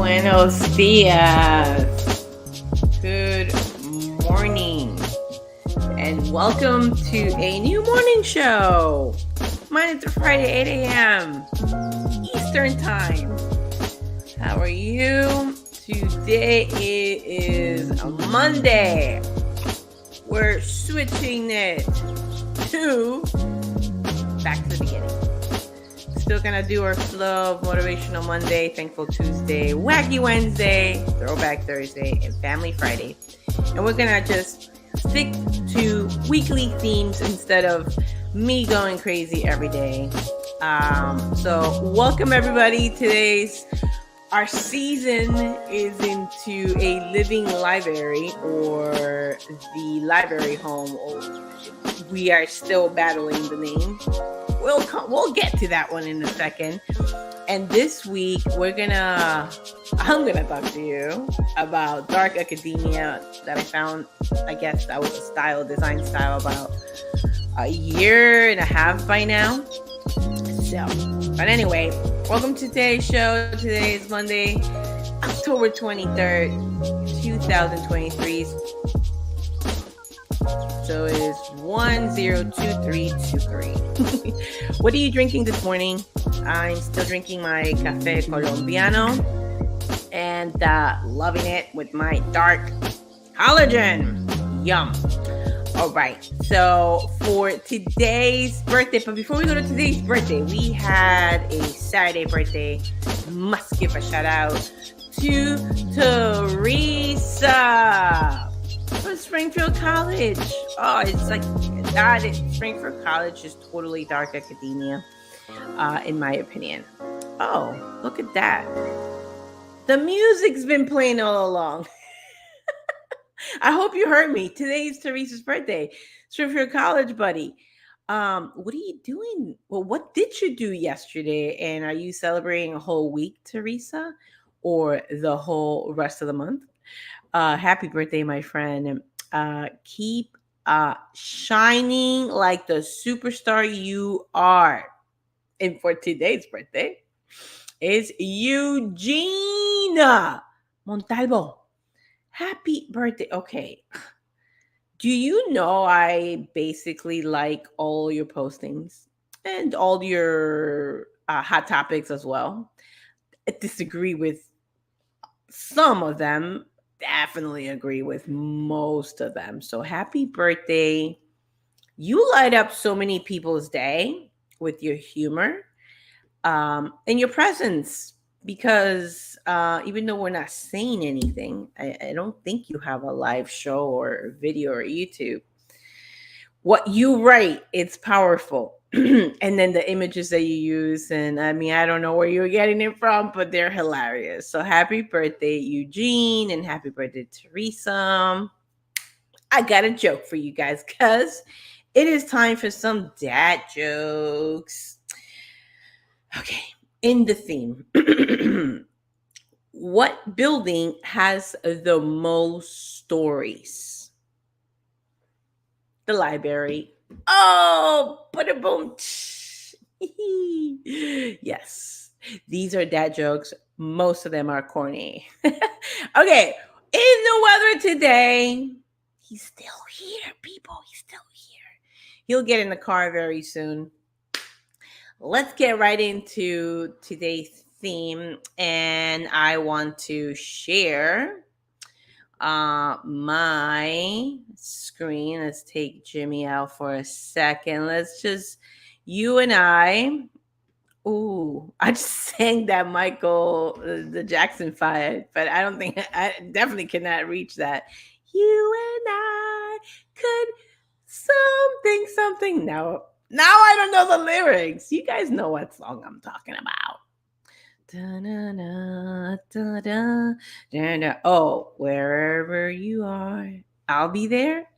Buenos dias. Good morning. And welcome to a new morning show. Monday through Friday, 8 a.m. Eastern Time. How are you? Today is a Monday. We're switching it to back to the beginning. Still gonna do our flow of Motivational Monday, Thankful Tuesday, Wacky Wednesday, Throwback Thursday, and Family Friday. And we're gonna just stick to weekly themes instead of me going crazy every day. So welcome everybody. Our season is into a living library or the library home. We are still battling the name. We'll get to that one in a second. And this week I'm gonna talk to you about dark academia that I found. I guess that was a design style about a year and a half by now. But anyway, welcome to today's show. Today is Monday, October 23rd, 2023. So it is 102323. What are you drinking this morning? I'm still drinking my Café Colombiano and loving it with my dark collagen. Yum. All right. So for today's birthday, but before we go to today's birthday, we had a Saturday birthday. Must give a shout out to Teresa from Springfield College. Oh, it's like that. Springfield College is totally dark academia, in my opinion. Oh, look at that. The music's been playing all along. I hope you heard me. Today is Teresa's birthday. Springfield College, buddy. What are you doing? Well, what did you do yesterday? And are you celebrating a whole week, Teresa, or the whole rest of the month? Happy birthday, my friend. Keep shining like the superstar you are. And for today's birthday is Eugenia Montalvo. Happy birthday. Okay. Do you know I basically like all your postings and all your hot topics as well? I disagree with some of them. Definitely agree with most of them. So happy birthday. You light up so many people's day with your humor and your presence, because even though we're not saying anything, I don't think you have a live show or video or YouTube. What you write, it's powerful. And then the images that you use, and I mean, I don't know where you're getting it from, but they're hilarious. So happy birthday, Eugene, and happy birthday, Teresa. I got a joke for you guys, because it is time for some dad jokes. Okay, in the theme. What building has the most stories? The library. Oh, boom. Yes, these are dad jokes. Most of them are corny. Okay, in the weather today, he's still here, people. He's still here. He'll get in the car very soon. Let's get right into today's theme, and I want to share my screen. Let's take Jimmy out for a second. Let's just, you and I. Ooh, I just sang that Michael, the Jackson 5, but I definitely cannot reach that. You and I could something. Now I don't know the lyrics. You guys know what song I'm talking about. Da-na-na, da-da, da-da. Oh, wherever you are, I'll be there.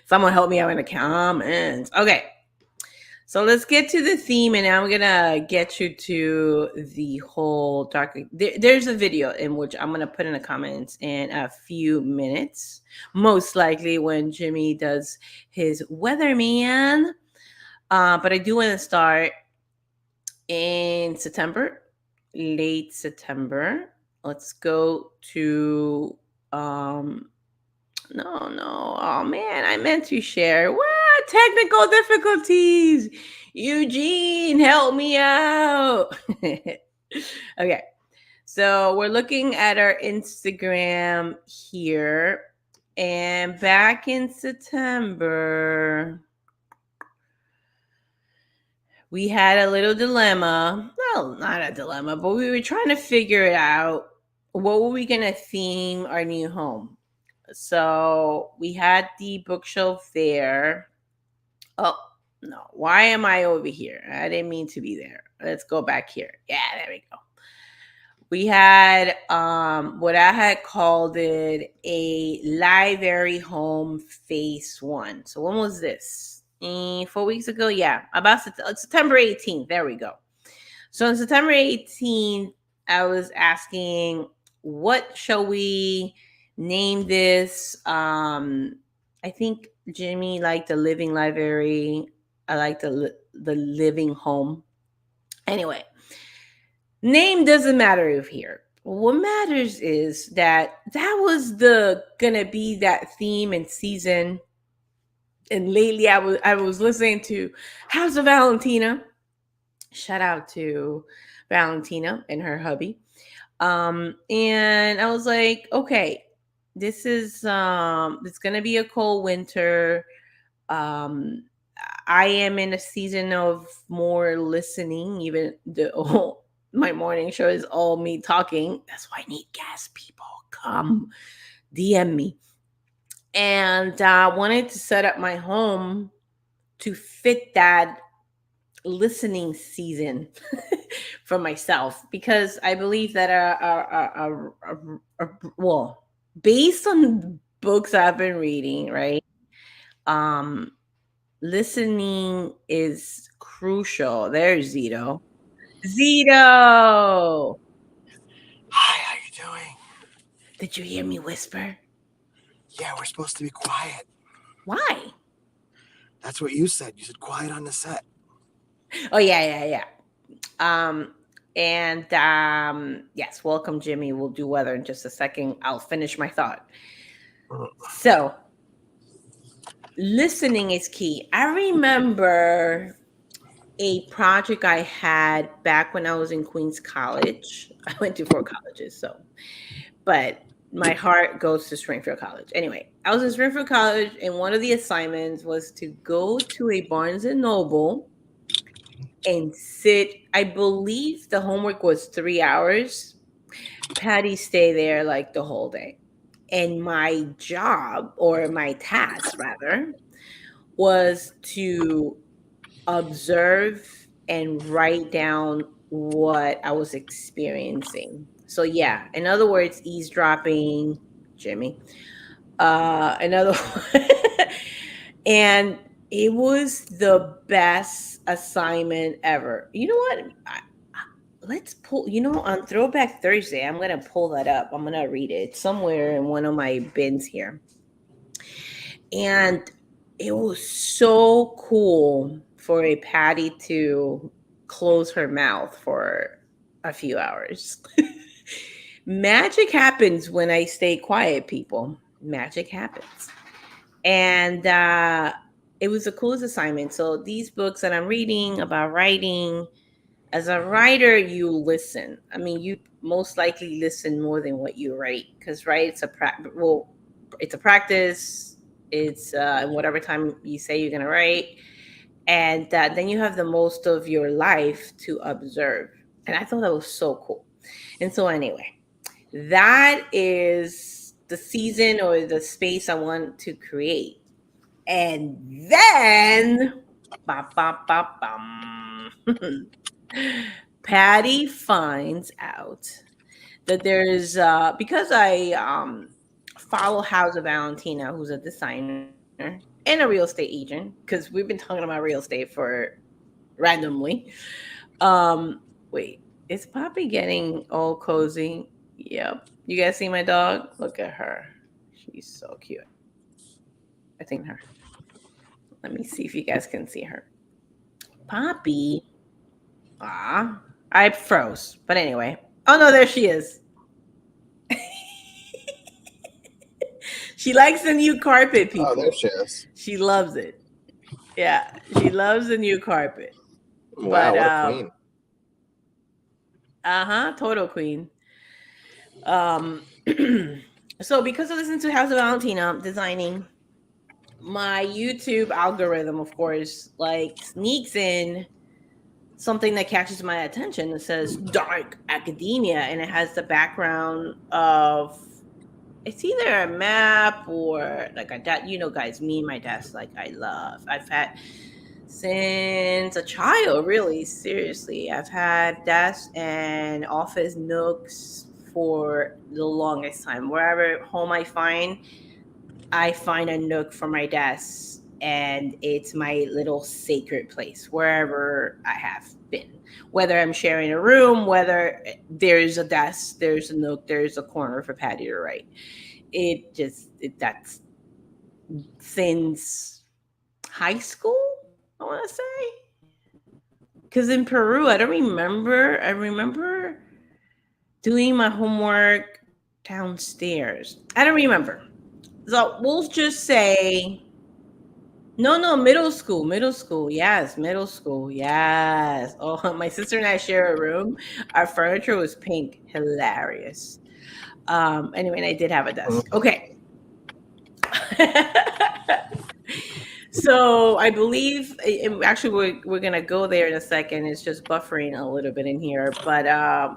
Someone help me out in the comments. Okay, so let's get to the theme, and I'm gonna get you to the whole dark. There's a video in which I'm gonna put in the comments in a few minutes, most likely when Jimmy does his weatherman. But I do want to start in September. late September. Let's go to no. Oh man, I meant to share. What technical difficulties? Eugene, help me out. Okay. So we're looking at our Instagram here. And back in September, we had a little dilemma. Well, not a dilemma, but we were trying to figure it out. What were we going to theme our new home? So we had the bookshelf there. Oh, no. Why am I over here? I didn't mean to be there. Let's go back here. Yeah, there we go. We had what I had called it a library home phase one. So when was this? 4 weeks ago? Yeah, about September 18th. There we go. So on September 18th, I was asking, what shall we name this? I think Jimmy liked the living library. I like the living home. Anyway, name doesn't matter if here. What matters is that was the gonna be that theme and season. And lately, I was listening to House of Valentina. Shout out to Valentina and her hubby. And I was like, okay, this is it's gonna be a cold winter. Um, I am in a season of more listening. Even the my morning show is all me talking. That's why I need guest people. Come DM me. And I wanted to set up my home to fit that listening season for myself because I believe that well, based on books I've been reading, right? Um, Listening is crucial. There's Zito. Zito! Hi, how you doing? Did you hear me whisper? Yeah, we're supposed to be quiet. Why? That's what you said. You said quiet on the set. Oh yeah. Um, and yes, welcome, Jimmy. We'll do weather in just a second. I'll finish my thought. So, listening is key. I remember a project I had back when I was in Queens College. I went to 4 colleges, so but my heart goes to Springfield College. Anyway, I was in Springfield College, and one of the assignments was to go to a Barnes and Noble and sit. I believe the homework was 3 hours. Patty stay there like the whole day. And my job, or my task rather, was to observe and write down what I was experiencing. So yeah, in other words, eavesdropping, Jimmy. Another and it was the best assignment ever. You know what? Let's pull, on Throwback Thursday, I'm going to pull that up. I'm going to read it somewhere in one of my bins here. And it was so cool for a Patty to close her mouth for a few hours. Magic happens when I stay quiet, people. Magic happens. And it was the coolest assignment. So these books that I'm reading about writing, as a writer, you listen. I mean, you most likely listen more than what you write because, right, it's a practice. It's whatever time you say you're gonna write, and then you have the most of your life to observe. And I thought that was so cool. And so, anyway, that is the season or the space I want to create. And then, ba ba ba bum. Patty finds out that there's because I follow House of Valentina, who's a designer and a real estate agent, because we've been talking about real estate for randomly. Wait, is Poppy getting all cozy? Yep. You guys see my dog? Look at her. She's so cute. I think her. Let me see if you guys can see her. Poppy. Ah. I froze. But anyway. Oh no, there she is. She likes the new carpet, people. Oh, there she is. She loves it. Yeah, she loves the new carpet. Wow, But what a queen. total queen. So because I listen to House of Valentina designing, my YouTube algorithm, of course, like sneaks in something that catches my attention. It says dark academia, and it has the background of, it's either a map or like a that, you know, guys, me and my desk, like I've had since a child, really, seriously. I've had desks and office nooks for the longest time. Wherever home I find a nook for my desk, and it's my little sacred place wherever I have been. Whether I'm sharing a room, whether there's a desk, there's a nook, there's a corner for Patty to write. That's since high school, I want to say. Because in Peru, I remember doing my homework downstairs. I don't remember. So we'll just say, no, middle school. Yes, middle school. Yes. Oh, my sister and I share a room. Our furniture was pink. Hilarious. Anyway, and I did have a desk. Okay. So I believe, actually we're gonna go there in a second. It's just buffering a little bit in here, but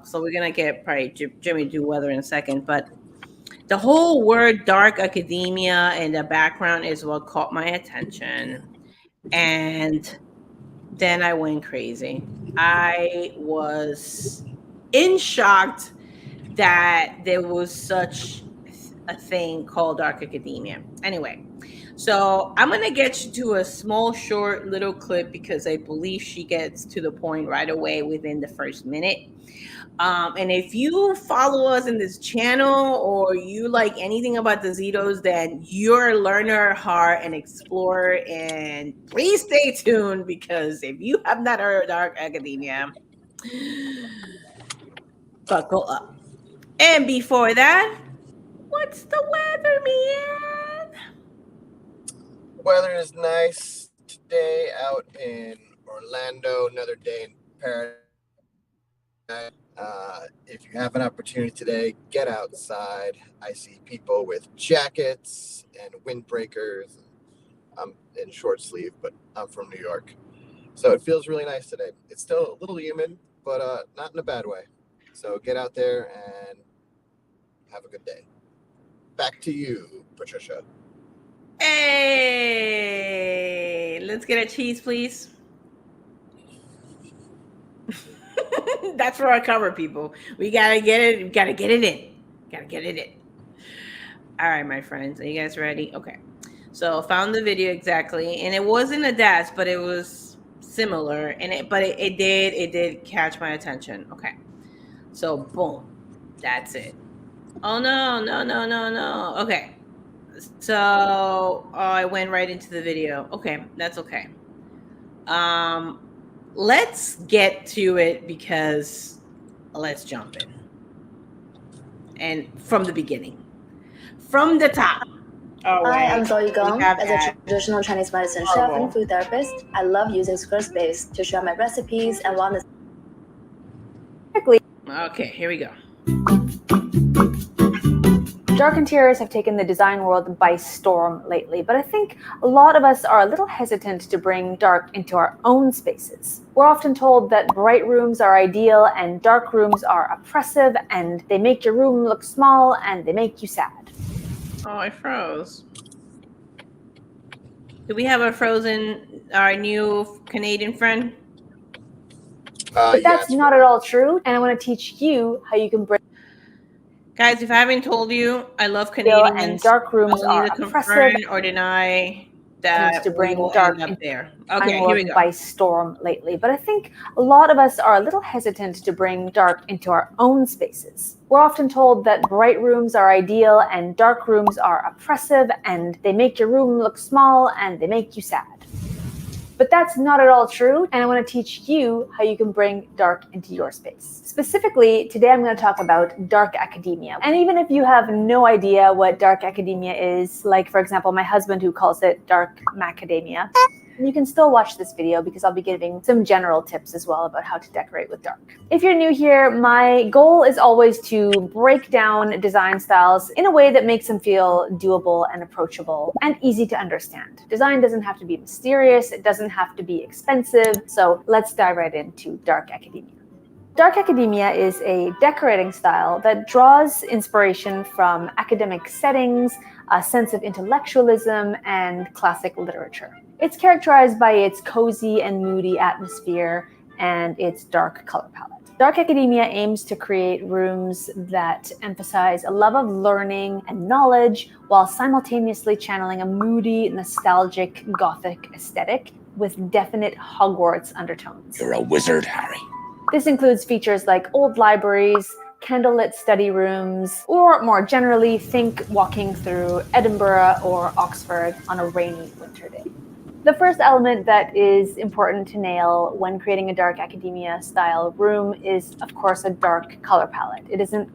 so we're gonna get probably Jimmy do weather in a second. But the whole word dark academia and the background is what caught my attention, and then I went crazy. I was in shocked that there was such a thing called dark academia. Anyway, so I'm going to get you to a small, short little clip because I believe she gets to the point right away within the first minute. And if you follow us in this channel or you like anything about the Zetos, then you're a learner, heart, and explorer. And please stay tuned because if you have not heard of Dark Academia, buckle up. And before that, what's the weather, man? Weather is nice today out in Orlando. Another day in paradise. If you have an opportunity today, get outside. I see people with jackets and windbreakers. I'm in short sleeve, but I'm from New York. So it feels really nice today. It's still a little humid, but not in a bad way. So get out there and have a good day. Back to you, Patricia. Hey, let's get a cheese, please. That's for our cover, people. We gotta get it. We gotta get it in. Gotta get it in. All right, my friends. Are you guys ready? Okay. So found the video exactly, and it wasn't a desk, but it was similar, and it did catch my attention. Okay. So boom, that's it. Oh no. Okay. So I went right into the video. Okay, that's okay. Let's get to it because let's jump in. And from the beginning. From the top. Oh, Hi, I'm Zoe Gong. As a traditional Chinese medicine chef and food therapist, I love using Squarespace to share my recipes and wellness. Okay, here we go. Dark interiors have taken the design world by storm lately, but I think a lot of us are a little hesitant to bring dark into our own spaces. We're often told that bright rooms are ideal and dark rooms are oppressive and they make your room look small and they make you sad. Oh, I froze. Do we have our new Canadian friend? But that's not at all true, and I want to teach you how you can bring. Guys, if I haven't told you, I love Canadians. And dark rooms are oppressive or deny that to bring dark up there. Okay, here we go. By storm lately, but I think a lot of us are a little hesitant to bring dark into our own spaces. We're often told that bright rooms are ideal and dark rooms are oppressive and they make your room look small and they make you sad. But that's not at all true, and I want to teach you how you can bring dark into your space. Specifically, today I'm going to talk about dark academia. And even if you have no idea what dark academia is, like for example, my husband who calls it dark macadamia, you can still watch this video because I'll be giving some general tips as well about how to decorate with dark. If you're new here, my goal is always to break down design styles in a way that makes them feel doable and approachable and easy to understand. Design doesn't have to be mysterious, it doesn't have to be expensive, so let's dive right into dark academia. Dark academia is a decorating style that draws inspiration from academic settings, a sense of intellectualism, and classic literature. It's characterized by its cozy and moody atmosphere and its dark color palette. Dark academia aims to create rooms that emphasize a love of learning and knowledge while simultaneously channeling a moody, nostalgic, gothic aesthetic with definite Hogwarts undertones. You're a wizard, Harry. This includes features like old libraries, candlelit study rooms, or more generally, think walking through Edinburgh or Oxford on a rainy winter day. The first element that is important to nail when creating a dark academia style room is, of course, a dark color palette. It isn't.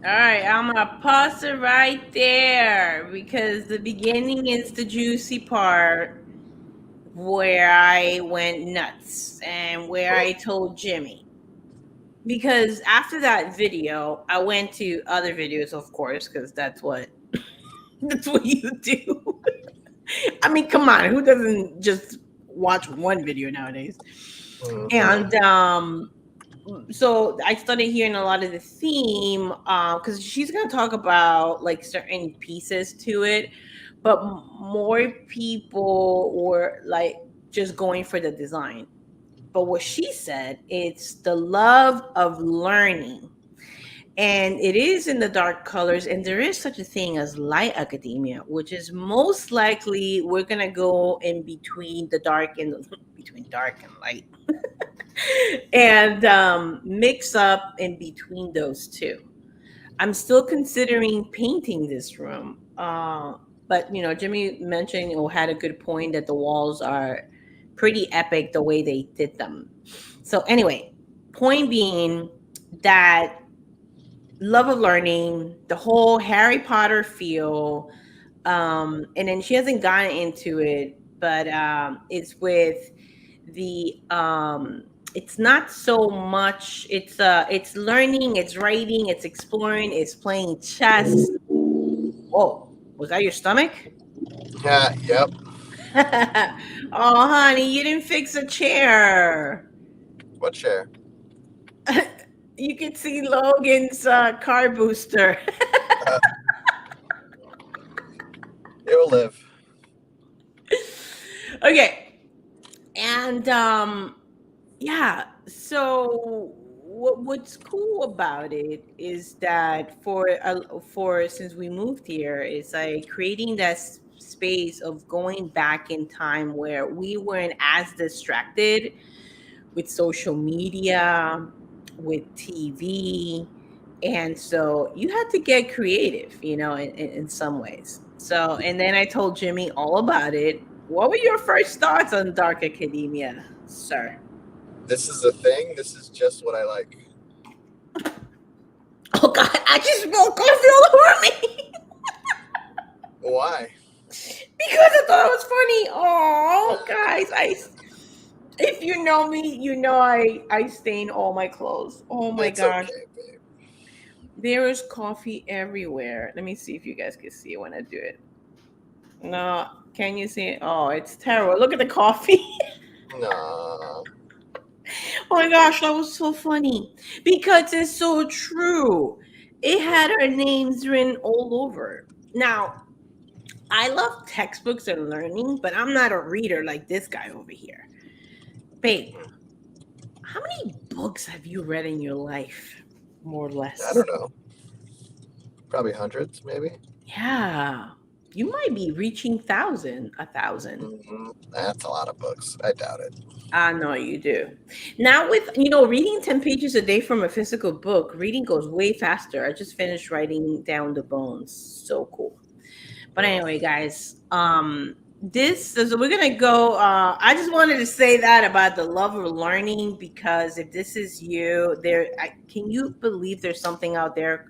All right, I'm gonna pause it right there because the beginning is the juicy part where I went nuts and where I told Jimmy. Because after that video, I went to other videos, of course, because that's what you do. I mean, come on, who doesn't just watch one video nowadays? And so I started hearing a lot of the theme because she's gonna talk about like certain pieces to it, but more people were like just going for the design. But what she said, it's the love of learning. And it is in the dark colors. And there is such a thing as light academia, which is most likely we're going to go in between the dark and between dark and light and mix up in between those two. I'm still considering painting this room. But, you know, Jimmy mentioned or had a good point that the walls are pretty epic the way they did them. So anyway, point being that love of learning, the whole Harry Potter feel, and then she hasn't gotten into it, but it's with the it's not so much, it's learning, it's writing, it's exploring, it's playing chess. Whoa, was that your stomach? Yeah, yep. Oh, honey, you didn't fix a chair. What chair? You can see Logan's car booster. It will live. Okay. And yeah, so what's cool about it is that for since we moved here, it's like creating that space of going back in time where we weren't as distracted with social media, with TV, and so you had to get creative, you know, in some ways. So, and then I told Jimmy all about it. What were your first thoughts on dark academia, sir? This is a thing. This is just what I like. Oh God, I just spilled coffee all over me. Why? Because I thought it was funny. Oh, guys, if you know me, you know I stain all my clothes. Oh my gosh. Okay, babe. There is coffee everywhere. Let me see if you guys can see it when I do it. No, can you see it? Oh, it's terrible. Look at the coffee. No. Oh my gosh, that was so funny. Because it's so true. It had our names written all over. Now, I love textbooks and learning, but I'm not a reader like this guy over here. Babe, how many books have you read in your life, more or less? I don't know. Probably hundreds, maybe. Yeah. You might be reaching 1,000. Mm-hmm. That's a lot of books. I doubt it. I know you do. Now with, reading 10 pages a day from a physical book, reading goes way faster. I just finished writing down the bones. So cool. But anyway, guys, So we're gonna go. I just wanted to say that about the love of learning, because if this is you, can you believe there's something out there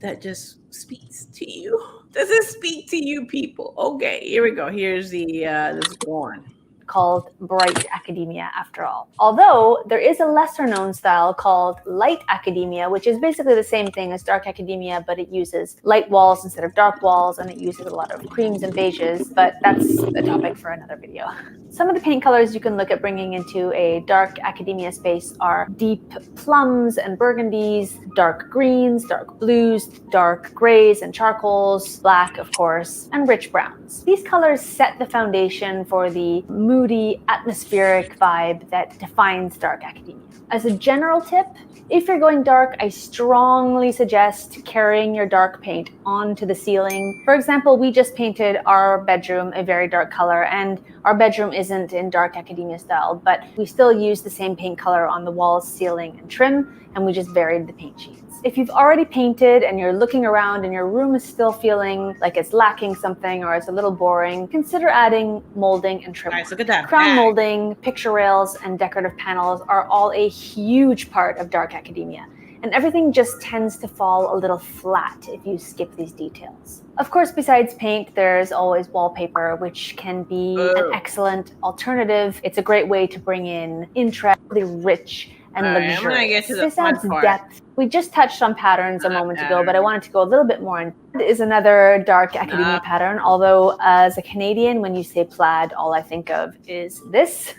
that just speaks to you? Does it speak to you, people? Okay, here we go. Here's the let's go on. Called bright academia after all. Although there is a lesser known style called light academia, which is basically the same thing as dark academia, but it uses light walls instead of dark walls, and it uses a lot of creams and beiges, but that's a topic for another video. Some of the paint colors you can look at bringing into a dark academia space are deep plums and burgundies, dark greens, dark blues, dark grays and charcoals, black of course, and rich browns. These colors set the foundation for the moody, atmospheric vibe that defines dark academia. As a general tip, if you're going dark, I strongly suggest carrying your dark paint onto the ceiling. For example, we just painted our bedroom a very dark color, and our bedroom isn't in dark academia style, but we still use the same paint color on the walls, ceiling, and trim, and we just varied the paint sheets. If you've already painted and you're looking around and your room is still feeling like it's lacking something or it's a little boring, consider adding molding and trim. Nice, look at that. Crown molding, picture rails, and decorative panels are all a huge part of dark academia, and everything just tends to fall a little flat if you skip these details. Of course, besides paint, there's always wallpaper, which can be an excellent alternative. It's a great way to bring in interest, really rich and luxurious. I'm gonna get to the this adds fun part. depth. We just touched on patterns a moment ago, but I wanted to go a little bit more in. Is another dark academia pattern, although as a Canadian, when you say plaid, all I think of is this.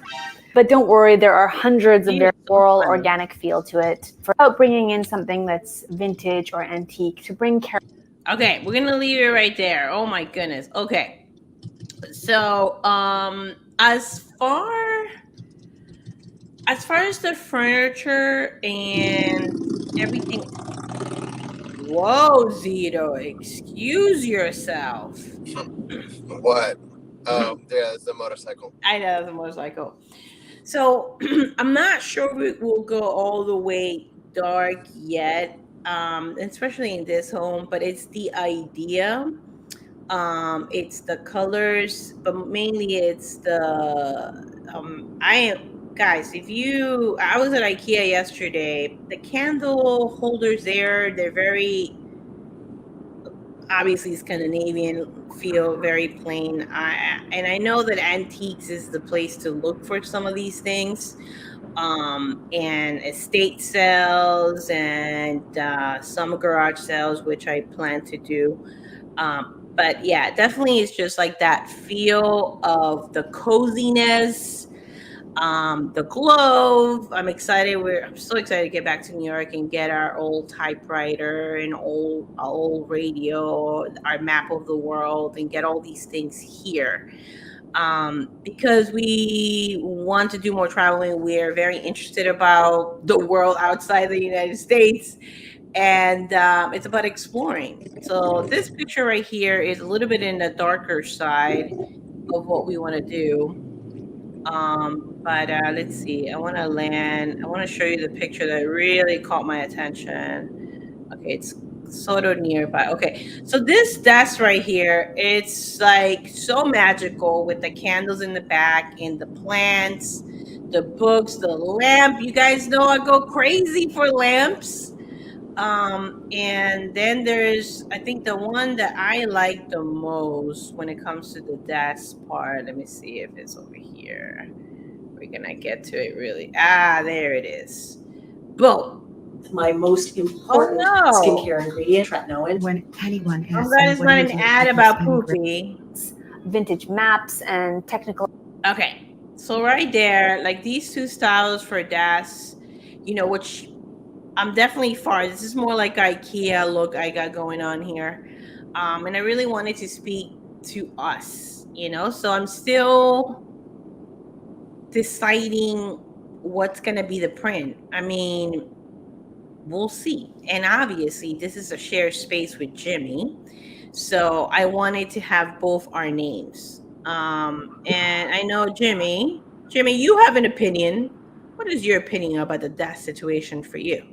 But don't worry, there are hundreds of very floral, organic feel to it. For bringing in something that's vintage or antique to bring character. Okay, we're gonna leave it right there. Oh my goodness. Okay, so as far as the furniture and everything. Whoa, Zito, excuse yourself. What? Oh, yeah, it's a motorcycle. I know, it's a motorcycle. So I'm not sure we will go all the way dark yet, especially in this home, but it's the idea. It's the colors, but mainly it's the guys, I was at IKEA yesterday. The candle holders there, they're very obviously Scandinavian feel, very plain. And I know that antiques is the place to look for some of these things. And estate sales and some garage sales, which I plan to do. But yeah, definitely it's just like that feel of the coziness. The glove. I'm excited. I'm so excited to get back to New York and get our old typewriter and old radio, our map of the world, and get all these things here. Because we want to do more traveling. We're very interested about the world outside the United States. And it's about exploring. So this picture right here is a little bit in the darker side of what we want to do. But let's see. I want to show you the picture that really caught my attention. Okay, it's sort of nearby. Okay, so this desk right here, it's like so magical with the candles in the back and the plants, the books, the lamp. You guys know I go crazy for lamps. And then there's, I think the one that I like the most when it comes to the desk part. Let me see if it's over here. We're gonna get to it really. There it is. Boom. My most important skincare ingredient, tretinoin. When anyone asks that is not an ad about poopy. Vintage maps and technical. Okay, so right there, like these two styles for desks, which I'm definitely far. This is more like IKEA look I got going on here. And I really wanted to speak to us, so I'm still deciding what's going to be the print. I mean, we'll see. And obviously, this is a shared space with Jimmy. So I wanted to have both our names. And I know Jimmy, you have an opinion. What is your opinion about the desk situation for you?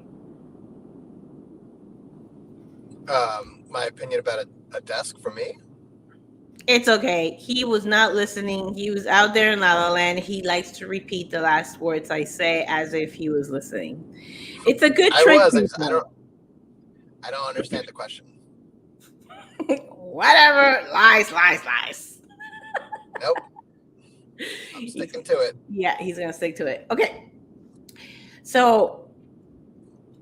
My opinion about a desk for me? It's okay. He was not listening. He was out there in La La Land. He likes to repeat the last words I say as if he was listening. It's a good trick. I don't understand the question. Whatever. Lies. Nope. I'm sticking to it. Yeah, he's gonna stick to it. Okay. So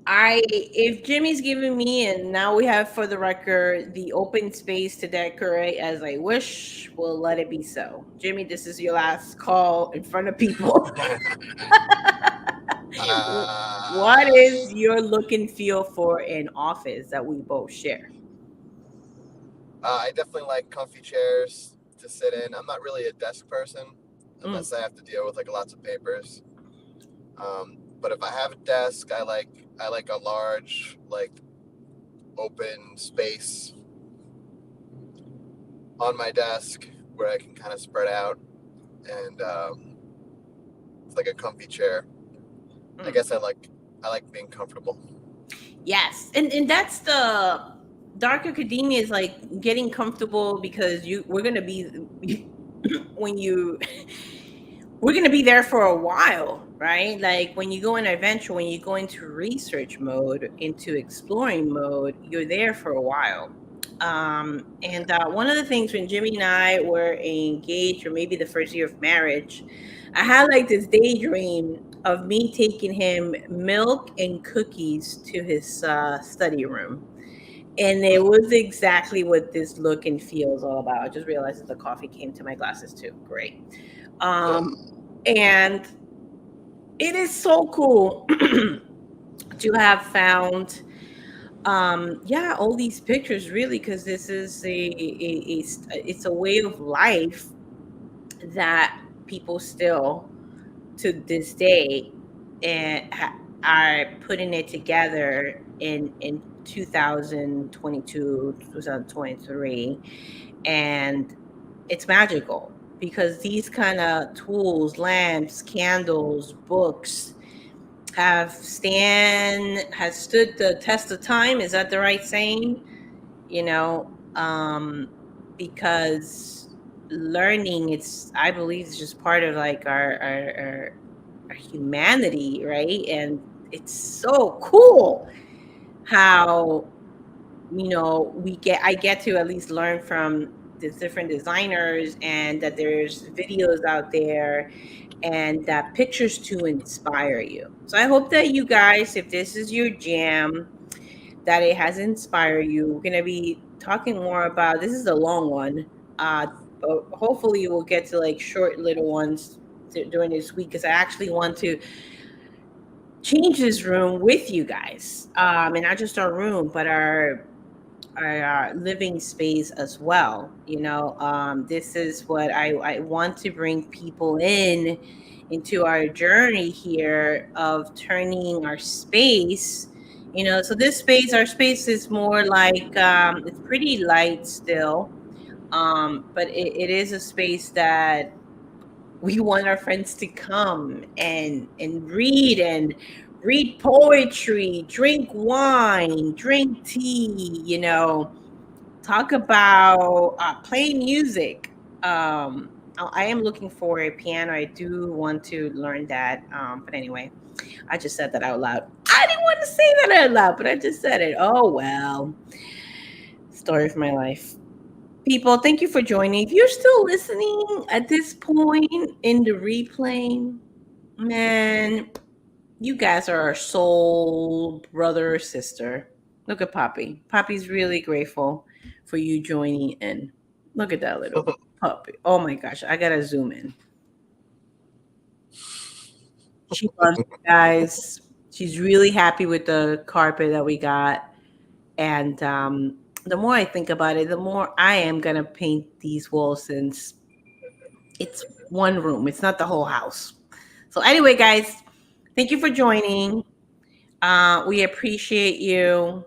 if Jimmy's giving me, and now we have for the record the open space to decorate as I wish, we'll let it be so. Jimmy, this is your last call in front of people. What is your look and feel for an office that we both share? I definitely like comfy chairs to sit in. I'm not really a desk person unless I have to deal with like lots of papers. But if I have a desk, I like a large, like, open space on my desk where I can kind of spread out, and it's like a comfy chair. I guess I like being comfortable. Yes, and that's the dark academia, is like getting comfortable, because we're gonna be we're gonna be there for a while, right? Like when you go in adventure, when you go into research mode, into exploring mode, you're there for a while. And one of the things, when Jimmy and I were engaged, or maybe the first year of marriage, I had like this daydream of me taking him milk and cookies to his study room. And it was exactly what this look and feel is all about. I just realized that the coffee came to my glasses too. Great. And it is so cool to have found all these pictures, really, because this is it's a way of life that people still to this day and are putting it together in 2022, 2023, and it's magical, because these kind of tools, lamps, candles, books has stood the test of time. Is that the right saying? Because learning, I believe, is just part of like our humanity, right? And it's so cool how I get to at least learn from the different designers, and that there's videos out there, and that pictures to inspire you. So I hope that you guys, if this is your jam, that it has inspired you. We're going to be talking more about, this is a long one, but hopefully we'll get to like short little ones during this week, because I actually want to change this room with you guys, and not just our room, but our living space as well. This is what I want to bring people into our journey here of turning our space. So our space is more like, it's pretty light still, but it is a space that we want our friends to come and read poetry, drink wine, drink tea, talk about play music. I am looking for a piano. I do want to learn that. But anyway, I just said that out loud. I didn't want to say that out loud, but I just said it. Oh, well. Story of my life. People, thank you for joining. If you're still listening at this point in the replay, man, you guys are our soul brother or sister. Look at Poppy. Poppy's really grateful for you joining in. Look at that little puppy. Oh my gosh, I gotta zoom in. She loves you guys. She's really happy with the carpet that we got. And the more I think about it, the more I am going to paint these walls, since it's one room. It's not the whole house. So anyway, guys, thank you for joining. We appreciate you.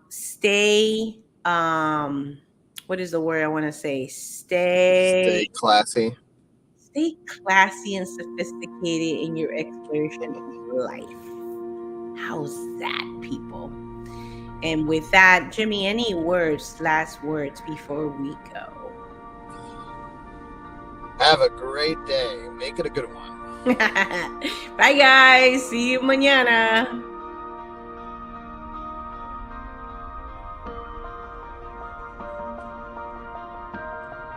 Stay, what is the word I want to say? Stay classy. Stay classy and sophisticated in your exploration of life. How's that, people? And with that, Jimmy, any last words before we go? Have a great day. Make it a good one. Bye, guys. See you mañana.